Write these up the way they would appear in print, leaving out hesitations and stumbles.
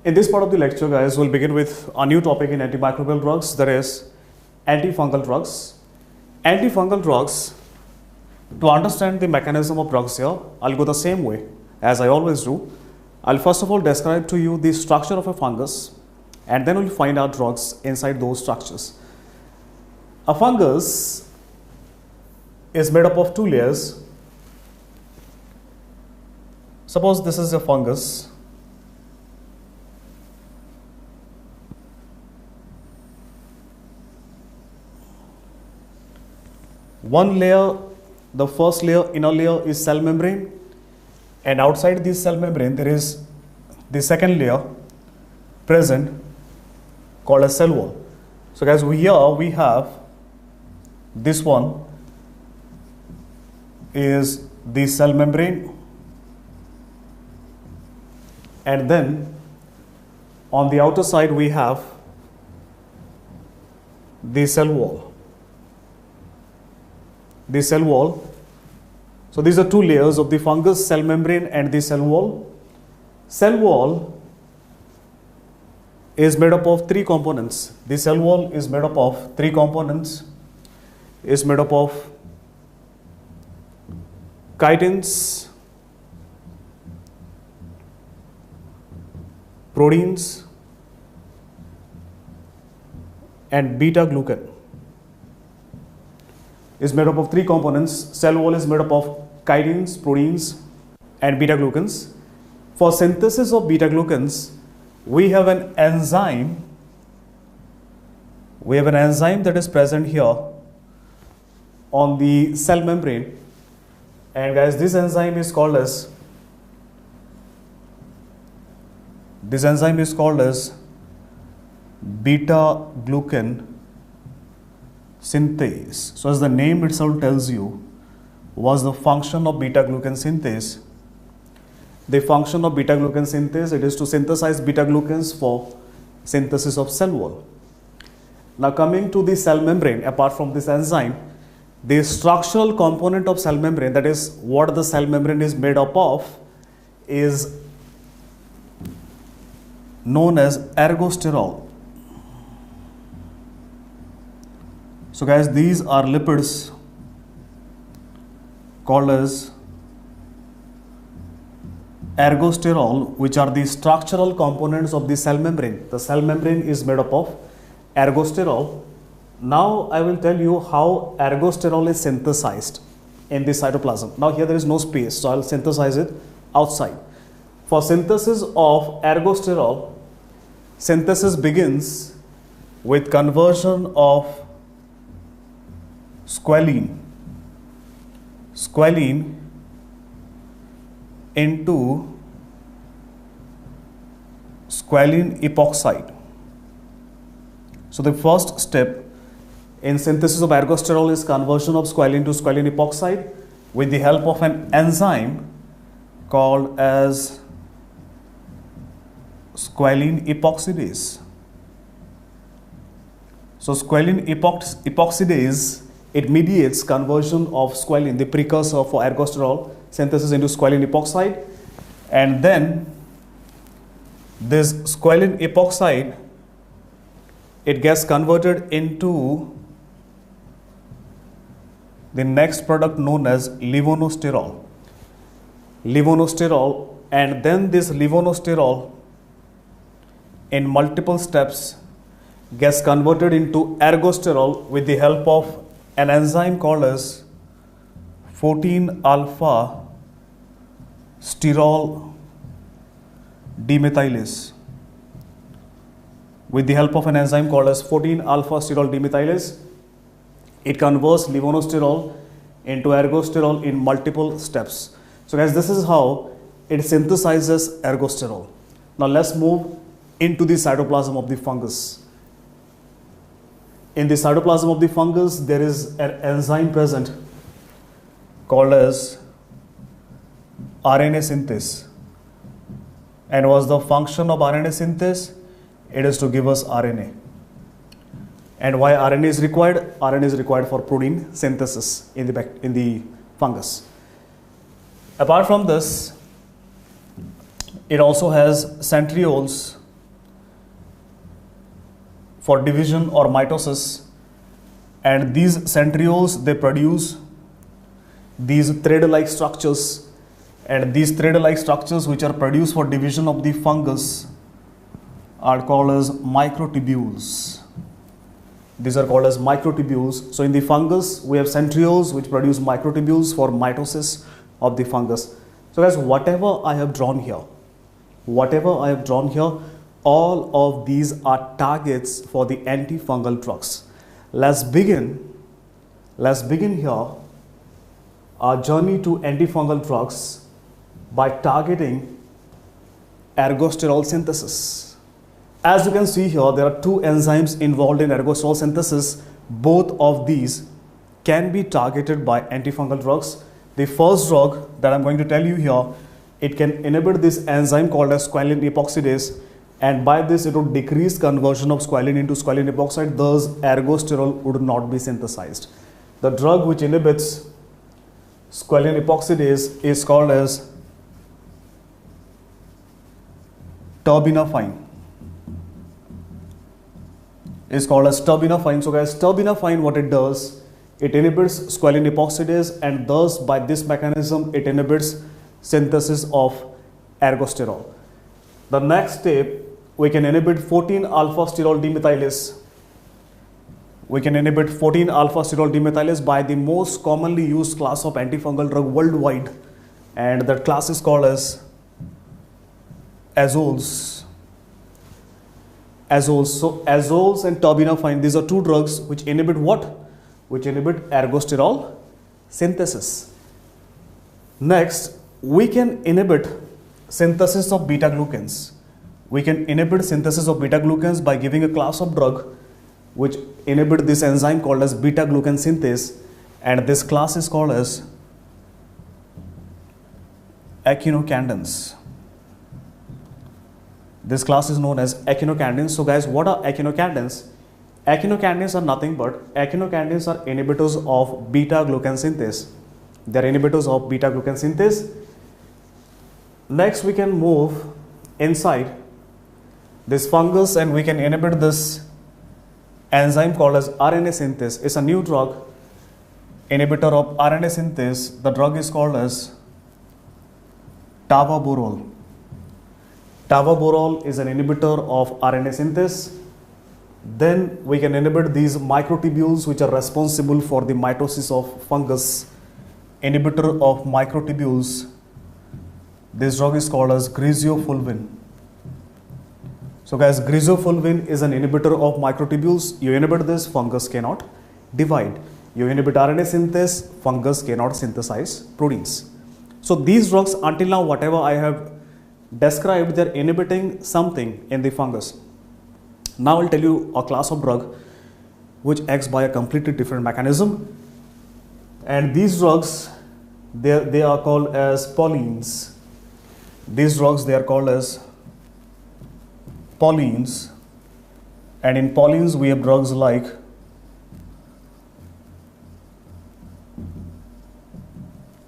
In this part of the lecture, guys, we'll begin with a new topic in antimicrobial drugs, that is antifungal drugs. Antifungal drugs, to understand the mechanism of drugs here, I'll go the same way as I always do. I'll first of all describe to you the structure of a fungus, and then we'll find out drugs inside those structures. A fungus is made up of two layers. Suppose this is a fungus. One layer, the first layer, inner layer is cell membrane, and outside this cell membrane there is the second layer present called as cell wall. So guys, here we have this one is the cell membrane, and then on the outer side we have the cell wall. The cell wall. So these are two layers of the fungus: cell membrane and the cell wall. Cell wall is made up of three components. The cell wall is made up of three components. Is made up of chitins, proteins, and beta glucan. Is made up of three components. Cell wall is made up of chitins, proteins, and beta glucans. For synthesis of beta glucans, we have an enzyme. We have an enzyme that is present here on the cell membrane, and guys, this enzyme is called as beta glucan synthase. So as the name itself tells you, was the function of beta glucan synthase. The function of beta glucan synthase, it is to synthesize beta glucans for synthesis of cell wall. Now coming to the cell membrane, apart from this enzyme, the structural component of cell membrane, that is what the cell membrane is made up of, is known as ergosterol. So guys, these are lipids called as ergosterol, which are the structural components of the cell membrane. The cell membrane is made up of ergosterol. Now I will tell you how ergosterol is synthesized in the cytoplasm. Now here there is no space, so I will synthesize it outside. For synthesis of ergosterol, synthesis begins with conversion of squalene into squalene epoxide. So the first step in synthesis of ergosterol is conversion of squalene to squalene epoxide with the help of an enzyme called as squalene epoxidase. So squalene epoxidase, it mediates conversion of squalene, the precursor for ergosterol, synthesis into squalene epoxide, and then this squalene epoxide, it gets converted into the next product known as levonorgestrel. And then this levonorgestrel in multiple steps gets converted into ergosterol with the help of an enzyme called as 14-alpha sterol demethylase. With the help of an enzyme called as 14-alpha sterol demethylase, it converts levonorgestrel into ergosterol in multiple steps. So guys, this is how it synthesizes ergosterol. Now let's move into the cytoplasm of the fungus. In the cytoplasm of the fungus, there is an enzyme present called as RNA synthase. And what's the function of RNA synthase? It is to give us RNA. And why RNA is required? RNA is required for protein synthesis in the fungus. Apart from this, it also has centrioles for division or mitosis, and these centrioles, they produce these thread-like structures, and these thread-like structures which are produced for division of the fungus are called as microtubules. These are called as microtubules. So in the fungus, we have centrioles which produce microtubules for mitosis of the fungus. So guys, whatever I have drawn here, all of these are targets for the antifungal drugs. Let's begin here our journey to antifungal drugs by targeting ergosterol synthesis. As you can see here, there are two enzymes involved in ergosterol synthesis. Both of these can be targeted by antifungal drugs. The first drug that I'm going to tell you here, it can inhibit this enzyme called as squalene epoxidase, and by this it would decrease conversion of squalene into squalene epoxide, thus ergosterol would not be synthesized. The drug which inhibits squalene epoxidase is called as terbinafine. So guys, terbinafine, what it does, it inhibits squalene epoxidase, and thus by this mechanism it inhibits synthesis of ergosterol. The next step, we can inhibit 14-alpha-sterol demethylase. By the most commonly used class of antifungal drug worldwide, and that class is called as azoles. So azoles and terbinafine, these are two drugs which inhibit what? Which inhibit ergosterol synthesis. Next, we can inhibit synthesis of beta-glucans. By giving a class of drug which inhibit this enzyme called as beta-glucan synthase, and this class is called as echinocandins. This class is known as echinocandins. So guys, what are echinocandins? Echinocandins are nothing but inhibitors of beta-glucan synthase. They are inhibitors of beta-glucan synthase. Next, we can move inside this fungus and we can inhibit this enzyme called as RNA synthase. It's a new drug, inhibitor of RNA synthase. The drug is called as tavaborole. Tavaborole is an inhibitor of RNA synthase. Then we can inhibit these microtubules which are responsible for the mitosis of fungus. Inhibitor of microtubules. This drug is called as griseofulvin. So guys, griseofulvin is an inhibitor of microtubules. You inhibit this, fungus cannot divide. You inhibit RNA synthase, fungus cannot synthesize proteins. So these drugs, until now, whatever I have described, they are inhibiting something in the fungus. Now I'll tell you a class of drug which acts by a completely different mechanism, and these drugs, they are called as polines. These drugs, they are called as polines, and in polines we have drugs like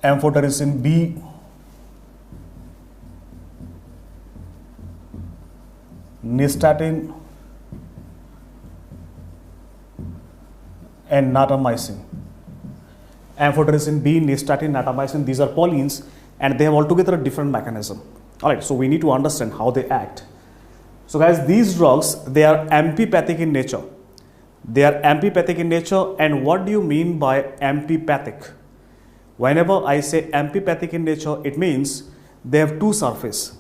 amphotericin B, nystatin, and natamycin. Amphotericin B, nystatin, natamycin, these are polines, and they have altogether a different mechanism. Alright, so we need to understand how they act. So guys, these drugs, they are amphipathic in nature. And what do you mean by amphipathic? Whenever I say amphipathic in nature, it means they have two surfaces.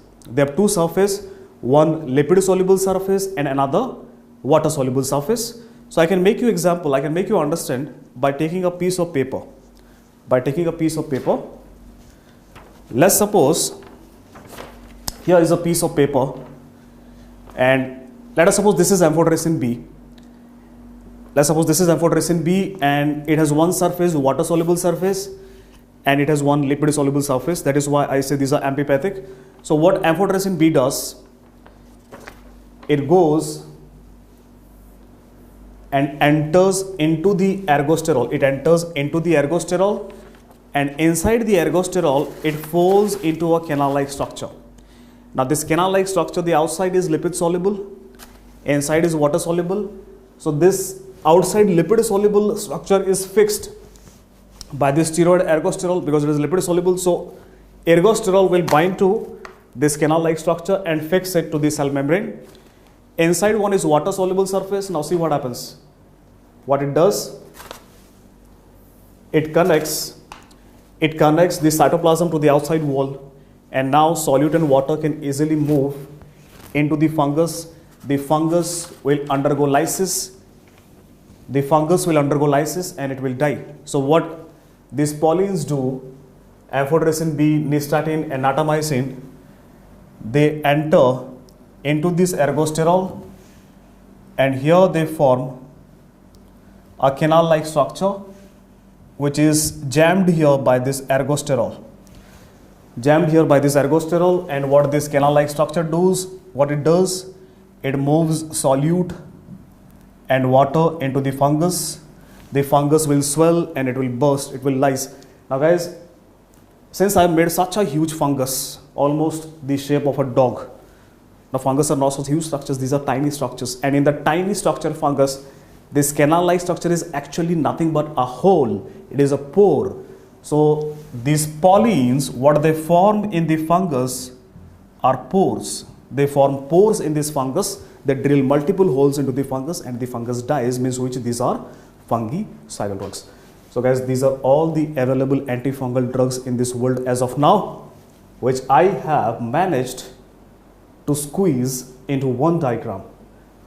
One lipid soluble surface and another water soluble surface. So I can make you example, I can make you understand by taking a piece of paper. Let's suppose here is a piece of paper, and let us suppose this is amphotericin B. And it has one surface, water soluble surface, and it has one lipid soluble surface. That is why I say these are amphipathic. So what amphotericin B does, it goes and enters into the ergosterol. And inside the ergosterol, it folds into a canal-like structure. Now this canal-like structure, the outside is lipid soluble, inside is water soluble, So this outside lipid soluble structure is fixed by the steroid ergosterol because it is lipid soluble. So ergosterol will bind to this canal-like structure and fix it to the cell membrane. Inside one is water soluble surface. Now see what happens. What it does, it connects the cytoplasm to the outside wall, and now solute and water can easily move into the fungus. The fungus will undergo lysis. And it will die. So what these polleins do, amphotericin B, nystatin, and natamycin, they enter into this ergosterol, and here they form a canal-like structure which is jammed here by this ergosterol. And what this canal-like structure does, it moves solute and water into the fungus. The fungus will swell and it will burst, it will lyse. Now guys, since I have made such a huge fungus, almost the shape of a dog. Now fungus are not such huge structures, these are tiny structures. And in the tiny structure fungus, this canal-like structure is actually nothing but a hole. It is a pore. So these polleins, what they form in the fungus are pores. They form pores in this fungus. They drill multiple holes into the fungus and the fungus dies, means which these are fungicidal drugs. So guys, these are all the available antifungal drugs in this world as of now, which I have managed to squeeze into one diagram.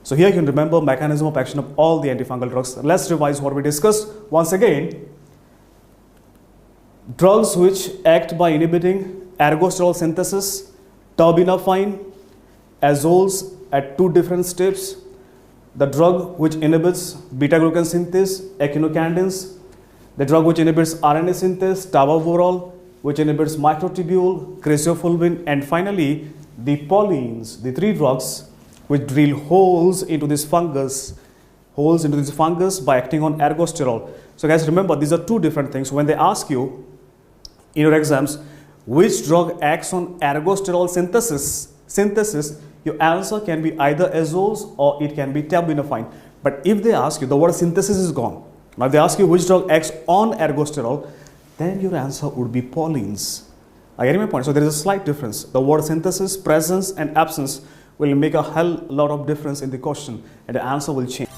So here you can remember mechanism of action of all the antifungal drugs. Let's revise what we discussed. Once again, drugs which act by inhibiting ergosterol synthesis, terbinafine, azoles at two different steps, the drug which inhibits beta-glucan synthase, echinocandins, the drug which inhibits RNA synthase, tavavorol, which inhibits microtubule, cresofulvin, and finally the polleins, the three drugs which drill holes into this fungus by acting on ergosterol. So guys, remember these are two different things. When they ask you in your exams which drug acts on ergosterol synthesis, your answer can be either azoles or it can be terbinafine. But if they ask you, the word synthesis is gone. Now if they ask you which drug acts on ergosterol, then your answer would be polleins. I get my point. So there is a slight difference. The word synthesis, presence and absence will make a hell lot of difference in the question and the answer will change.